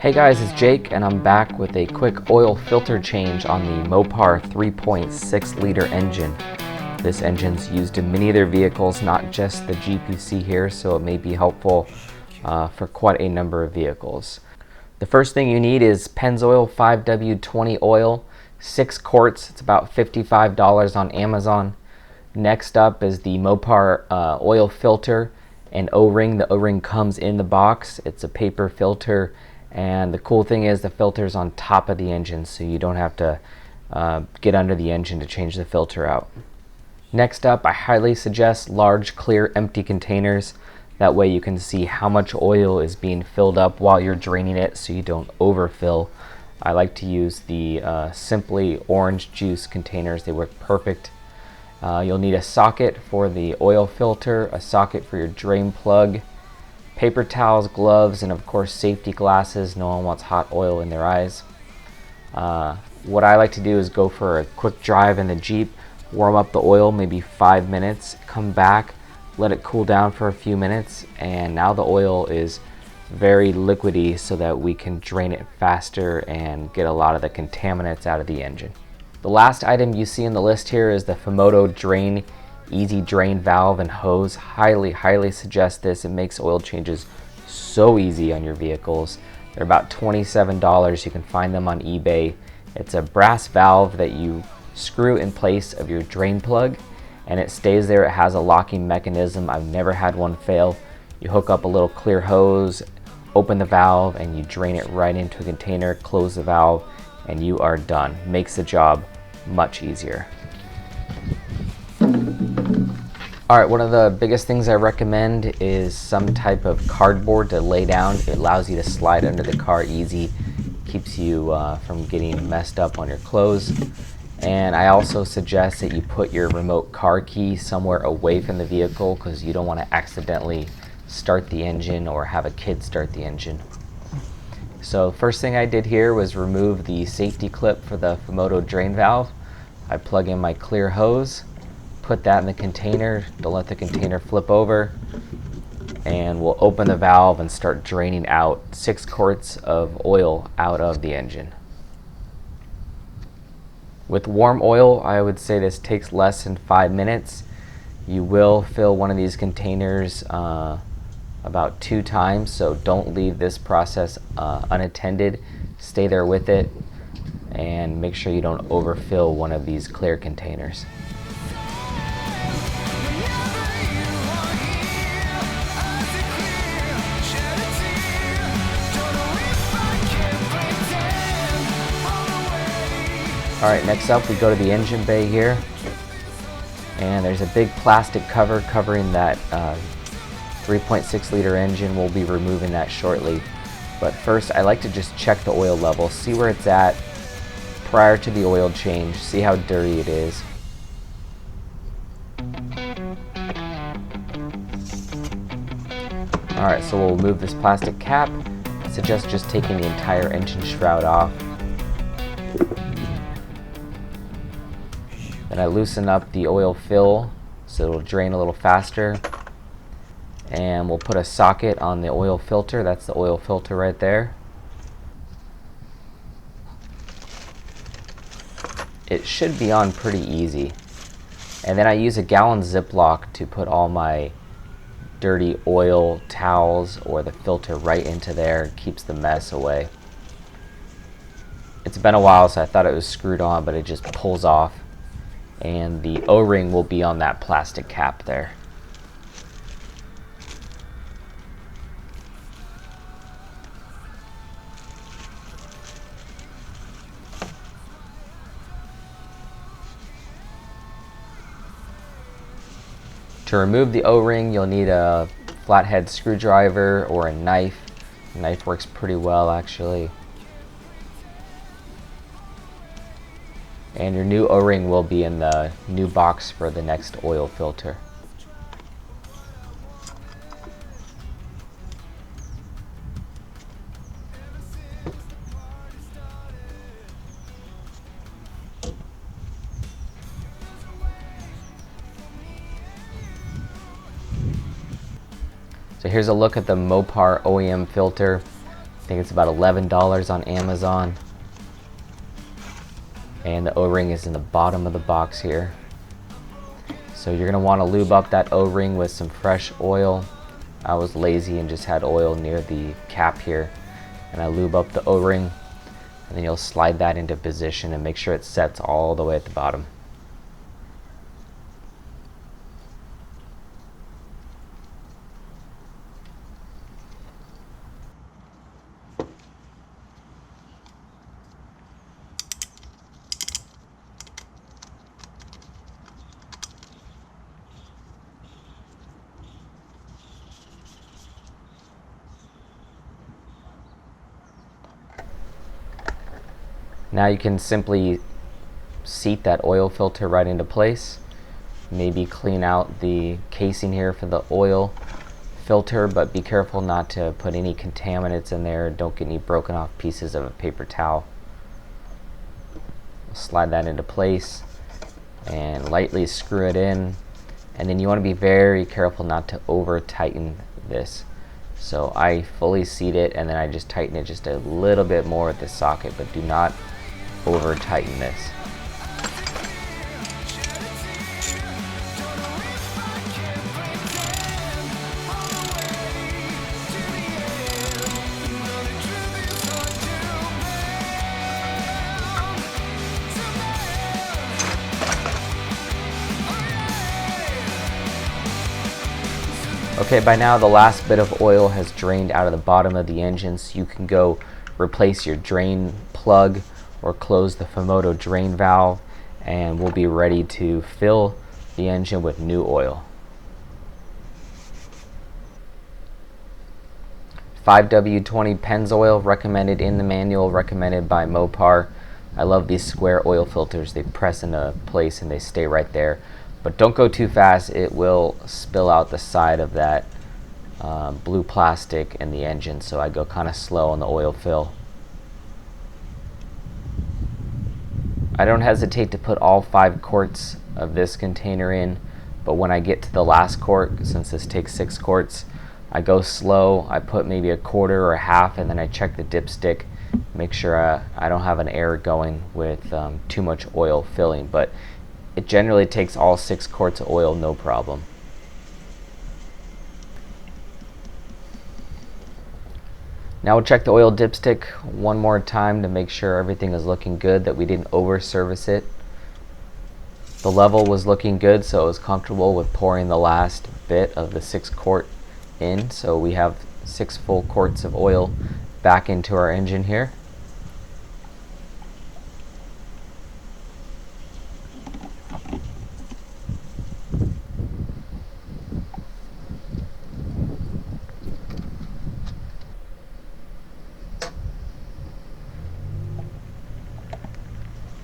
Hey guys, it's Jake and I'm back with a quick oil filter change on the Mopar 3.6 liter engine. This engine's used in many other vehicles, not just the Jeep you see here, so it may be helpful for quite a number of vehicles. The first thing you need is Pennzoil 5W20 oil, 6 quarts. It's about $55 on Amazon. Next up is the Mopar oil filter and O-ring. The O-ring comes in the box. It's a paper filter, and the cool thing is the filter's on top of the engine, so you don't have to get under the engine to change the filter out. Next up, I highly suggest large, clear, empty containers. That way you can see how much oil is being filled up while you're draining it, so you don't overfill. I like to use the Simply orange juice containers. They work perfect. You'll need a socket for the oil filter, a socket for your drain plug, paper towels, gloves, and of course safety glasses. No one wants hot oil in their eyes. What I like to do is go for a quick drive in the Jeep, warm up the oil maybe 5 minutes, come back, let it cool down for a few minutes, and now the oil is very liquidy so that we can drain it faster and get a lot of the contaminants out of the engine. The last item you see in the list here is the Fumoto Drain Easy Drain Valve and Hose. Highly suggest this. It makes oil changes so easy on your vehicles. They're about $27. You can find them on eBay. It's a brass valve that you screw in place of your drain plug, and it stays there. It has a locking mechanism. I've never had one fail. You hook up a little clear hose, open the valve, and you drain it right into a container, close the valve, and you are done. Makes the job much easier. Alright, one of the biggest things I recommend is some type of cardboard to lay down. It allows you to slide under the car easy, keeps you from getting messed up on your clothes. And I also suggest that you put your remote car key somewhere away from the vehicle, because you don't want to accidentally start the engine or have a kid start the engine. So first thing I did here was remove the safety clip for the Fumoto drain valve. I plug in my clear hose, put that in the container, don't let the container flip over, and we'll open the valve and start draining out 6 quarts of oil out of the engine. With warm oil, I would say this takes less than 5 minutes. You will fill one of these containers about 2 times, so don't leave this process unattended. Stay there with it and make sure you don't overfill one of these clear containers. Alright, next up we go to the engine bay here, and there's a big plastic cover covering that 3.6 liter engine. We'll be removing that shortly, but first I like to just check the oil level, see where it's at prior to the oil change, see how dirty it is. Alright, so we'll remove this plastic cap. I suggest just taking the entire engine shroud off. Then I loosen up the oil fill so it'll drain a little faster. And we'll put a socket on the oil filter. That's the oil filter right there. It should be on pretty easy. And then I use a gallon Ziploc to put all my dirty oil towels or the filter right into there. It keeps the mess away. It's been a while, so I thought it was screwed on, but it just pulls off. And the O-ring will be on that plastic cap there. To remove the O-ring, you'll need a flathead screwdriver or a knife. A knife works pretty well, actually. And your new O-ring will be in the new box for the next oil filter. So here's a look at the Mopar OEM filter. I think it's about $11 on Amazon. And the O-ring is in the bottom of the box here. So you're going to want to lube up that O-ring with some fresh oil. I was lazy and just had oil near the cap here. And I lube up the O-ring, and then you'll slide that into position and make sure it sets all the way at the bottom. Now you can simply seat that oil filter right into place. Maybe clean out the casing here for the oil filter, but be careful not to put any contaminants in there. Don't get any broken off pieces of a paper towel. Slide that into place and lightly screw it in. And then you want to be very careful not to over tighten this. So I fully seat it, and then I just tighten it just a little bit more at the socket, but do not over tighten this. Okay, by now the last bit of oil has drained out of the bottom of the engine, so you can go replace your drain plug or close the Fumoto drain valve, and we'll be ready to fill the engine with new oil. 5W20 Pennzoil recommended in the manual, recommended by Mopar. I love these square oil filters. They press into place and they stay right there. But don't go too fast, it will spill out the side of that blue plastic in the engine, so I go kind of slow on the oil fill. I don't hesitate to put all 5 quarts of this container in, but when I get to the last quart, since this takes 6 quarts, I go slow. I put maybe a quarter or a half, and then I check the dipstick, make sure I don't have an error going with too much oil filling, but it generally takes all 6 quarts of oil, no problem. Now we'll check the oil dipstick one more time to make sure everything is looking good, that we didn't over service it. The level was looking good, so I was comfortable with pouring the last bit of the 6 quart in. So we have 6 full quarts of oil back into our engine here.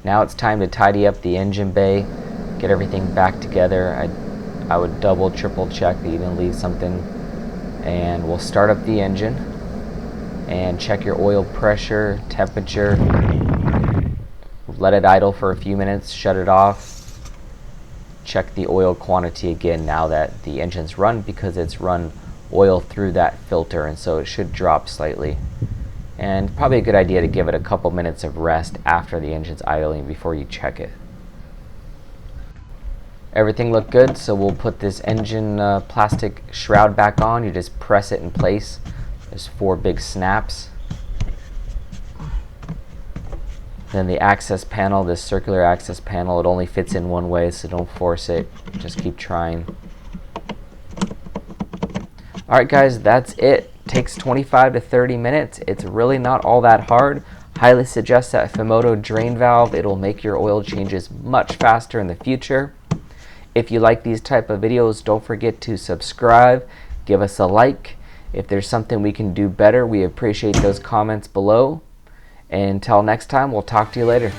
Now it's time to tidy up the engine bay, get everything back together. I would double, triple check that you didn't leave something. And we'll start up the engine and check your oil pressure, temperature. Let it idle for a few minutes, shut it off. Check the oil quantity again now that the engine's run, because it's run oil through that filter, and so it should drop slightly. And probably a good idea to give it a couple minutes of rest after the engine's idling before you check it. Everything looked good, so we'll put this engine plastic shroud back on. You just press it in place. There's 4 big snaps. Then the access panel, this circular access panel, it only fits in one way, so don't force it. Just keep trying. Alright guys, that's it. Takes 25 to 30 minutes. It's really not all that hard. Highly suggest that Fumoto drain valve. It'll make your oil changes much faster in the future. If you like these type of videos, don't forget to subscribe, give us a like. If there's something we can do better, we appreciate those comments below. And until next time, we'll talk to you later.